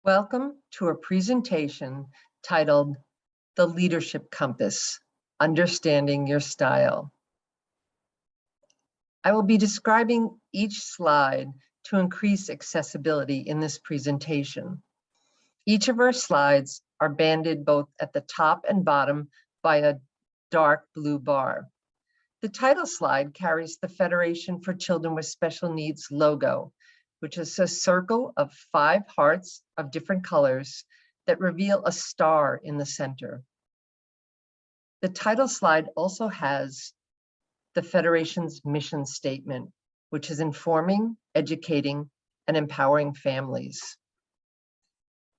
Welcome to a presentation titled The Leadership Compass, Understanding Your Style. I will be describing each slide to increase accessibility in this presentation. Each of our slides are banded both at the top and bottom by a dark blue bar. The title slide carries the Federation for Children with Special Needs logo, which is a circle of 5 hearts of different colors that reveal a star in the center. The title slide also has the Federation's mission statement, which is informing, educating, and empowering families.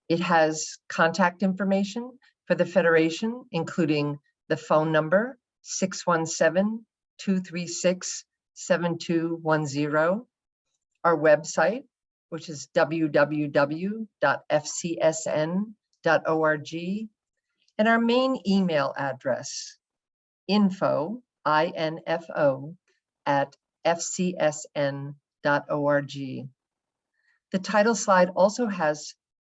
It has contact information for the Federation, including the phone number 617-236-7210, our website, which is www.fcsn.org, and our main email address, info, I-N-F-O, @fcsn.org. The title slide also has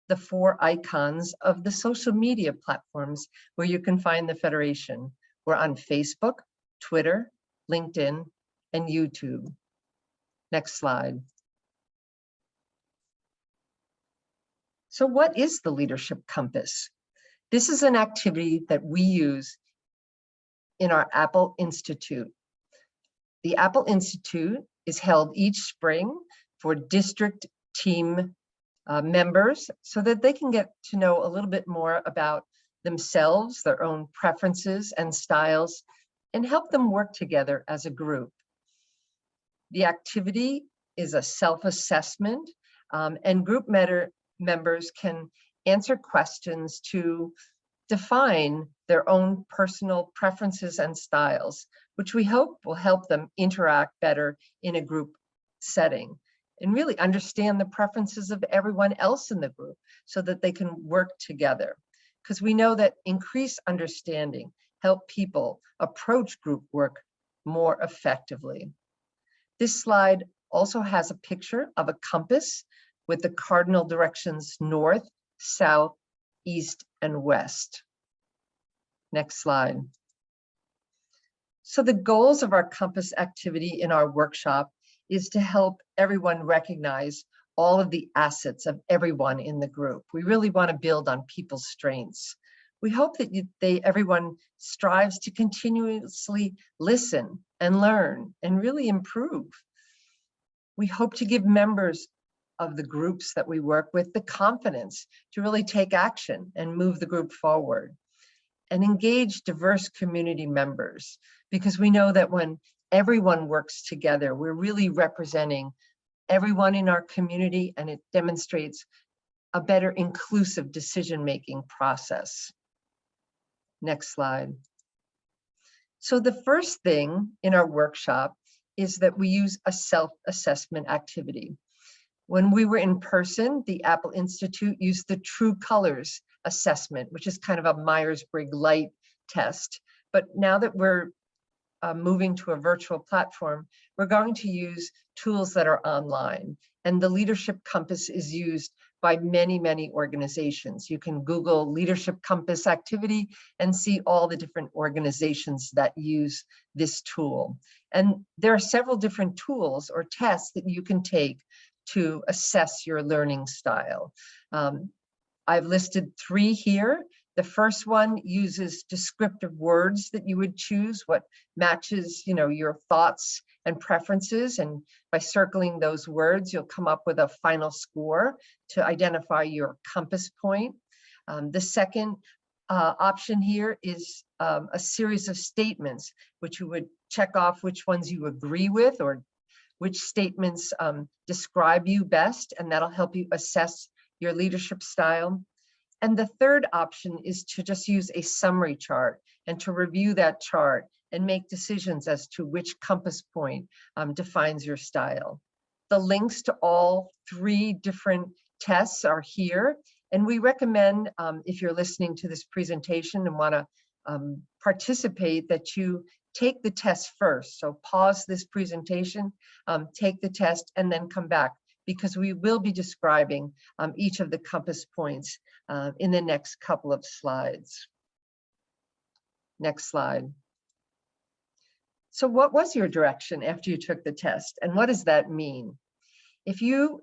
the 4 icons of the social media platforms where you can find the Federation. We're on Facebook, Twitter, LinkedIn, and YouTube. Next slide. So what is the Leadership Compass? This is an activity that we use in our Apple Institute. The Apple Institute is held each spring for district team members so that they can get to know a little bit more about themselves, their own preferences and styles, and help them work together as a group. The activity is a self-assessment, and group members can answer questions to define their own personal preferences and styles, which we hope will help them interact better in a group setting and really understand the preferences of everyone else in the group so that they can work together. Because we know that increased understanding help people approach group work more effectively. This slide also has a picture of a compass with the cardinal directions north, south, east, and west. Next slide. So the goals of our compass activity in our workshop is to help everyone recognize all of the assets of everyone in the group. We really want to build on people's strengths. We hope that everyone strives to continuously listen and learn and really improve. We hope to give members of the groups that we work with the confidence to really take action and move the group forward, and engage diverse community members, because we know that when everyone works together, we're really representing everyone in our community, and it demonstrates a better inclusive decision-making process. Next slide. So the first thing in our workshop is that we use a self-assessment activity. When we were in person, the Apple Institute used the True Colors assessment, which is kind of a Myers-Briggs light test. But now that we're moving to a virtual platform, we're going to use tools that are online. And the Leadership Compass is used by many, many organizations. You can Google Leadership Compass activity and see all the different organizations that use this tool. And there are several different tools or tests that you can take to assess your learning style. I've listed 3 here. The first one uses descriptive words that you would choose, what matches, your thoughts and preferences. And by circling those words, you'll come up with a final score to identify your compass point. The second option here is a series of statements, which you would check off which ones you agree with or which statements describe you best, and that'll help you assess your leadership style. And the third option is to just use a summary chart and to review that chart and make decisions as to which compass point defines your style. The links to all 3 different tests are here, and we recommend, if you're listening to this presentation and want to participate, that you take the test first. So pause this presentation, take the test, and then come back, because we will be describing each of the compass points in the next couple of slides. Next slide. So what was your direction after you took the test, and what does that mean? If you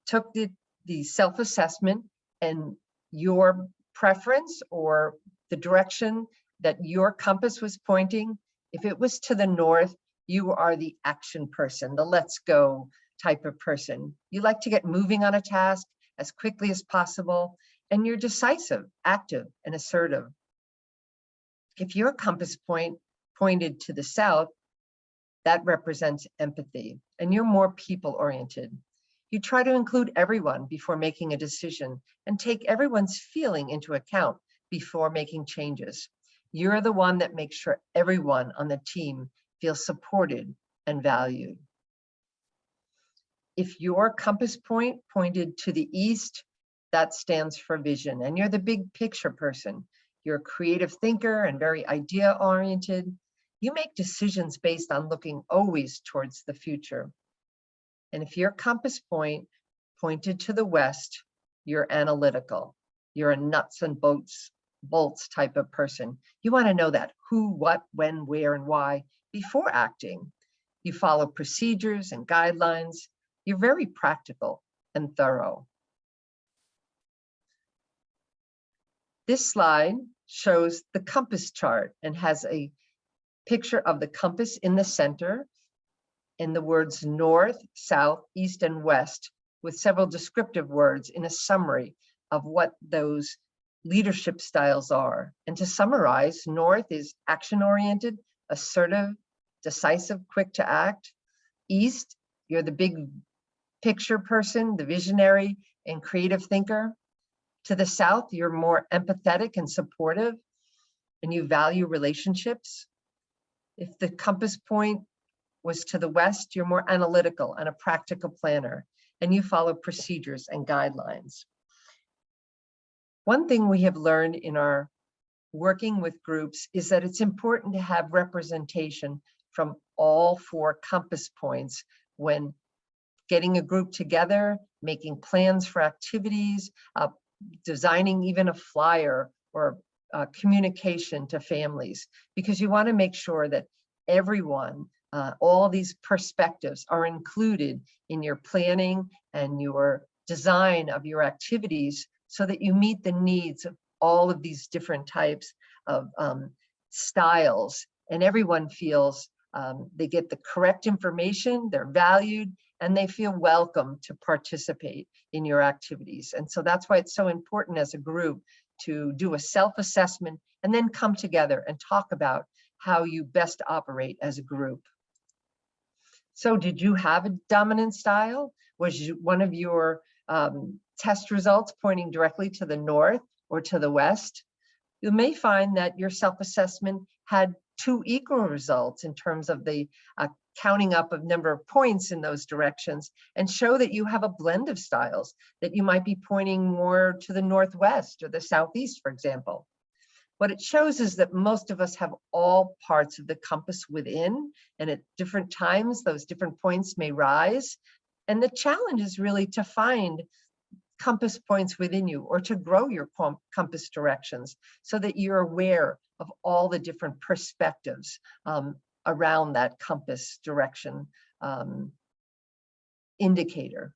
took the self-assessment and your preference or the direction that your compass was pointing, if it was to the north, you are the action person, the let's go type of person. You like to get moving on a task as quickly as possible, and you're decisive, active, and assertive. If your compass point pointed to the south, that represents empathy, and you're more people-oriented. You try to include everyone before making a decision and take everyone's feeling into account before making changes. You're the one that makes sure everyone on the team feels supported and valued. If your compass point pointed to the east, that stands for vision, and you're the big picture person. You're a creative thinker and very idea-oriented. You make decisions based on looking always towards the future. And if your compass point pointed to the west, you're analytical. You're a nuts and bolts type of person. You want to know that who, what, when, where, and why before acting. You follow procedures and guidelines. You're very practical and thorough. This slide shows the compass chart and has a picture of the compass in the center and the words north, south, east, and west with several descriptive words in a summary of what those leadership styles are. And to summarize, north is action-oriented, assertive, decisive, quick to act. East, you're the big picture person, the visionary and creative thinker. To the south, you're more empathetic and supportive, and you value relationships. If the compass point was to the west, you're more analytical and a practical planner, and you follow procedures and guidelines. One thing we have learned in our working with groups is that it's important to have representation from all 4 compass points when getting a group together, making plans for activities, designing even a flyer or communication to families, because you want to make sure that everyone, all these perspectives are included in your planning and your design of your activities so that you meet the needs of all of these different types of styles, and everyone feels they get the correct information, they're valued, and they feel welcome to participate in your activities. And so that's why it's so important as a group to do a self-assessment and then come together and talk about how you best operate as a group. So did you have a dominant style? Was one of your test results pointing directly to the north or to the west? You may find that your self-assessment had 2 equal results in terms of the counting up of number of points in those directions, and show that you have a blend of styles, that you might be pointing more to the northwest or the southeast, for example. What it shows is that most of us have all parts of the compass within, and at different times, those different points may rise. And the challenge is really to find compass points within you, or to grow your compass directions so that you're aware of all the different perspectives around that compass direction indicator.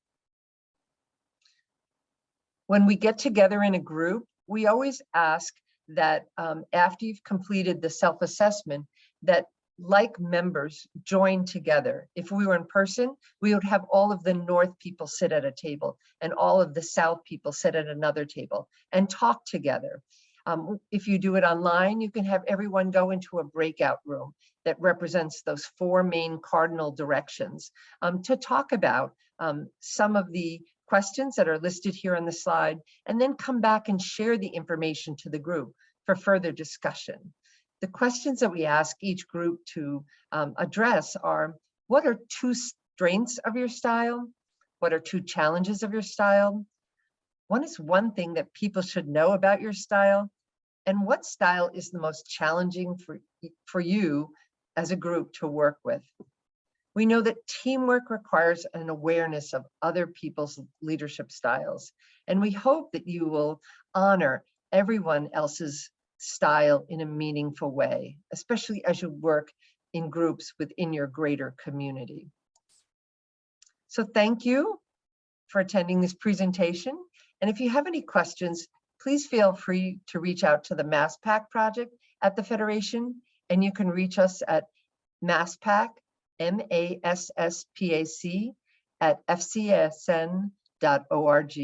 When we get together in a group, we always ask that after you've completed the self-assessment, that like members join together. If we were in person, we would have all of the north people sit at a table and all of the south people sit at another table and talk together. If you do it online, you can have everyone go into a breakout room that represents those 4 main cardinal directions to talk about some of the questions that are listed here on the slide, and then come back and share the information to the group for further discussion. The questions that we ask each group to address are, what are 2 strengths of your style? What are 2 challenges of your style? What is one thing that people should know about your style? And what style is the most challenging for you as a group to work with? We know that teamwork requires an awareness of other people's leadership styles, and we hope that you will honor everyone else's style in a meaningful way, especially as you work in groups within your greater community. So thank you for attending this presentation. And if you have any questions, please feel free to reach out to the MASSPAC project at the Federation, and you can reach us at MASSPAC, MASSPAC @fcsn.org.